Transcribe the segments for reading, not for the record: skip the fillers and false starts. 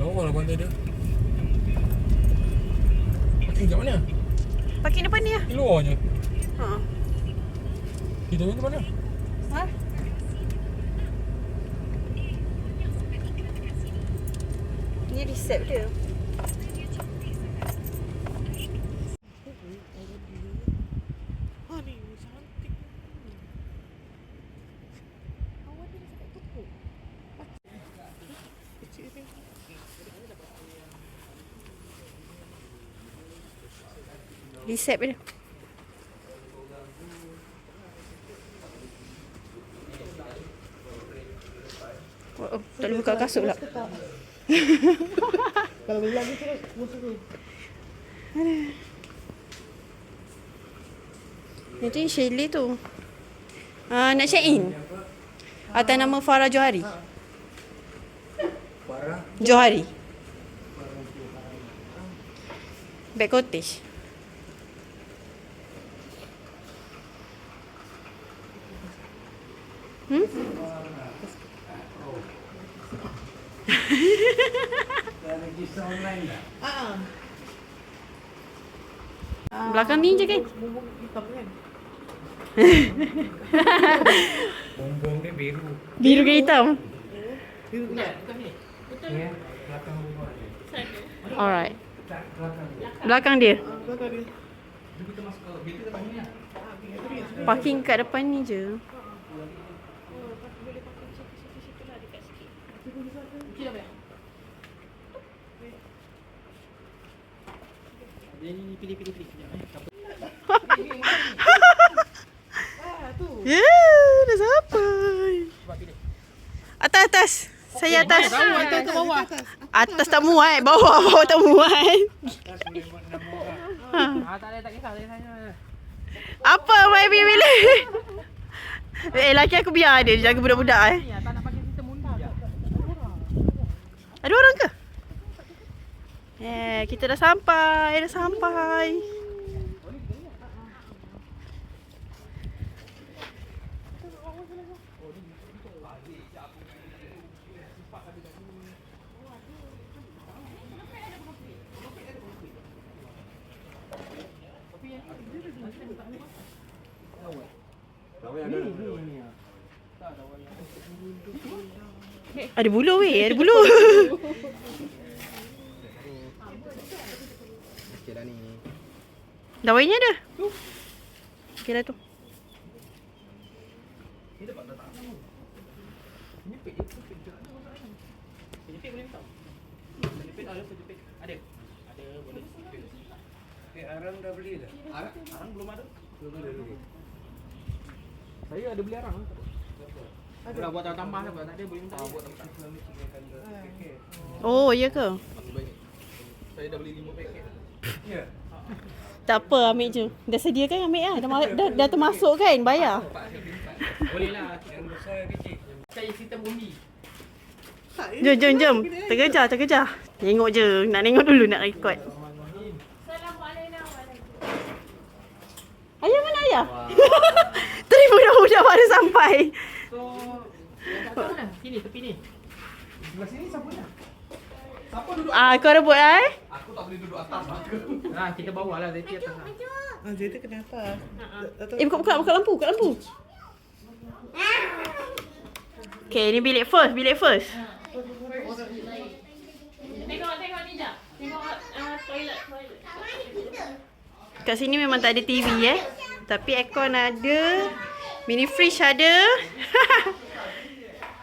Lawa lah pantai dia. Parking kat mana? Parking depan ni lah. Di luar je. Ha. Kita ni ke mana? Ha? Ni resep dia. Resep dia. Oh, tak boleh buka kasut pula. Kalau bilang dia terus musuh. Itu yang Shirley tu. Nak check in. Atas nama Farah Johari. Farah. Johari. Back cottage. Belakang ni je kan? Bongbong dia biru. Biru ke hitam? Biru ni. Ya, belakang rumah dia. Alright. Belakang dia. Belakang dia. Belakang dia. Jadi kita masuk ke kita depan ni lah. Parking kat depan ni je. Ni pilih. Ya, dah sampai. Atas. Saya atas. Atas ke bawah? Atas tak muat, bawah tak muat. Tak kisah. Apa Mai pilih? Laki aku biar dia jaga budak-budak Tak nak pakai sistem undang. Ada orang ke? Kita dah sampai. Ada bulu weh, ada bulu. Okey dah ni. Dawainya ada. Okey dah tu. Ni dapat tak? Ni pek boleh minta. Pek ada pek. Ada. Ada boleh. Pek arang dah beli dah. Arang belum ada. Belum ada lagi. Saya ada beli arang. Ada buat tambah apa tak ada boleh minta. Buat tambah. Oh, ya ke? Masih banyak. Saya dah beli 5 paket. Ya. Tak apa, ambil je. Dah sedia kan ambil lah. Dah termasuk kan, bayar. Boleh lah. Yang besar kecil. Saya sistem undi. Jom. Terkejar. Tengok je. Nak tengok dulu nak rekod. Ayah mana ayah? Tadi budak-budak baru sampai. So, yang kat mana? Sini, tepi ni. Sebelah sini siapa dah? Siapa duduk? Kau rebut lah Aku tak boleh duduk atas lah. Kita bawah lah Zeti atas lah. Jadi kena atas. Buka lampu. Okay, ni bilik first. Tengok ni jap. Tengok toilet. Kat sini memang tak ada TV tapi aircon ada. Mini fridge ada.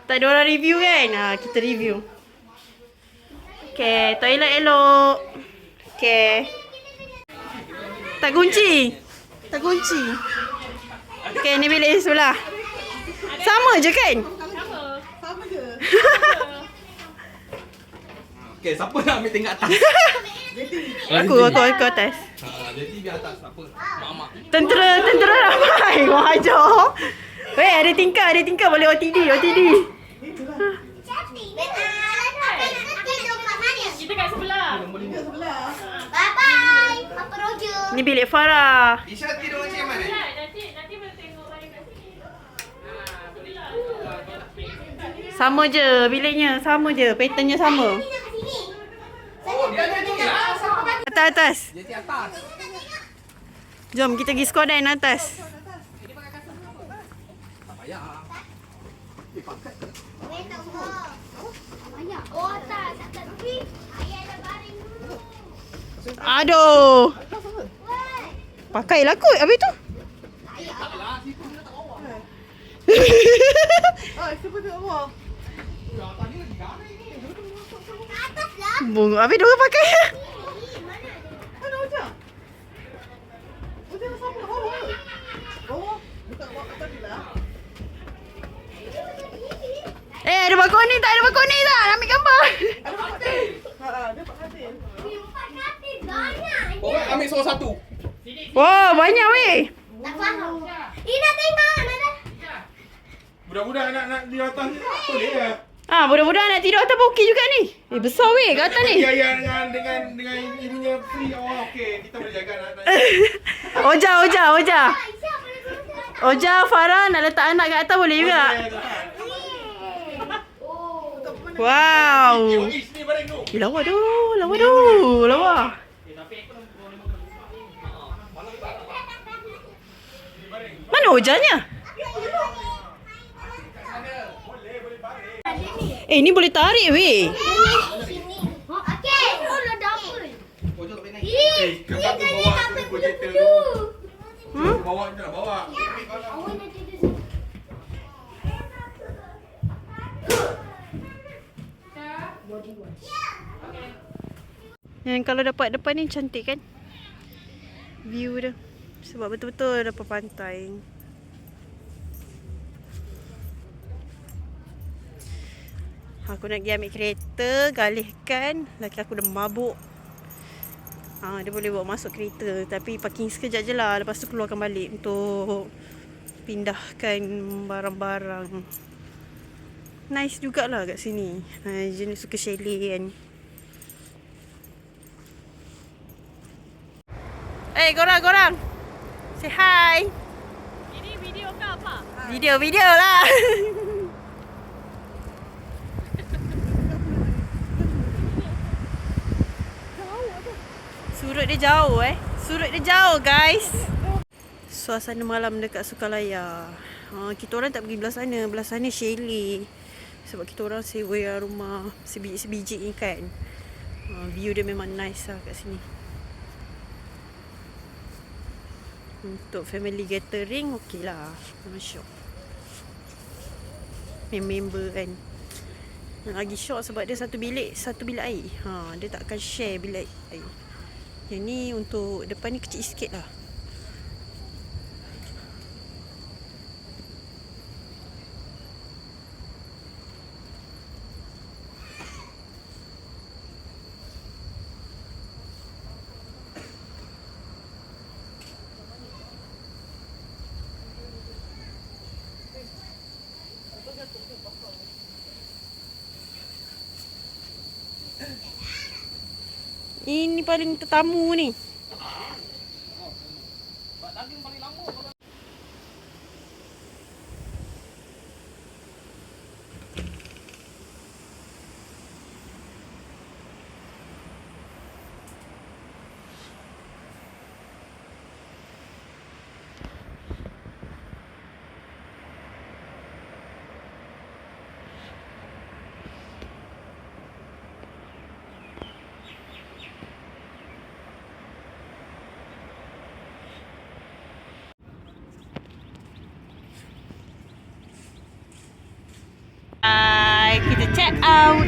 Tak ada orang review kan? Kita review. Okay, toilet elok. Okay. Tak kunci. Okay, ni bilik sebelah. Sama je kan? Sama je. Okay, siapa nak ambil tingkat atas? Aku atas. Zeti biar atas, tak apa. Mak-mak. Tentera ramai. Wah, ajar. Weh, ada tingkah boleh OTD. Kita kat sebelah. Bye-bye. Papa Roger. Ni bilik Farah. Isha tidur macam mana? Nanti boleh tengok balik kat sini. Sama je biliknya, patternnya sama. Oh, dia ada ni lah. Siapa bagi? Atas. JT atas. Jom kita pergi skodan atas. Tak payah. Pakai. Oh tak tapi ayah dah baring dulu. Aduh. Pakailah kot habis tu. Ah, cuba tengok bawah. Atas lah. Bunga habis dua pakai. Mana Ujang? Ujang sama bawah. Bawah. Bukan bawah atas ni lah. Ada balkoni tak? Ada balkoni tak? Nak ambil gambar. Ada Pak Katil. Dia Pak Katil. Empat katil banyak. Oh, ambil seorang satu. Wah, banyak weh. Tak faham. Ina tengok mana? Budak-budak nak di atas ni tak boleh lah. Budak-budak nak tidur atas bukit juga ni. Besar weh kat atas ni. Ya, dengan ibunya free. Oh, okey. Kita boleh jaga anak-anak. Oja. Aisyah boleh turun. Oja, Farah nak letak anak kat atas boleh juga. Wow. Sini bareng tu. Lawa tu. Lawa. Mana Ojanya? Ni boleh tarik weh. Okey. Oh, dah double. Pojok tak boleh naik. Ih, Kepala tu dia bawa sampai tu projector bulu. tu. Bawa je nak bawa. Awak nak tidur. Yang kalau dapat depan ni cantik kan? View dia. Sebab betul-betul dapat pantai. Aku nak pergi ambil kereta, galihkan. Laki aku dah mabuk. Dia boleh bawa masuk kereta. Tapi parking sekejap je lah. Lepas tu keluarkan balik untuk pindahkan barang-barang. Nice jugalah kat sini. Jenis suka chalet kan. Korang. Say hi. Ini video ke apa? Video lah. Surut dia jauh guys. Suasana malam dekat Sukalaya. Kita orang tak pergi belah sana chalet. Sebab kita orang sewa rumah sebiji ni kan. View dia memang nice lah kat sini. Untuk family gathering okey lah. Memang syok. Member kan. Lagi syok sebab dia satu bilik air. Dia tak akan share bilik air. Yang ni untuk depan ni kecil sikit lah. Ini paling tetamu ni. Kita check out.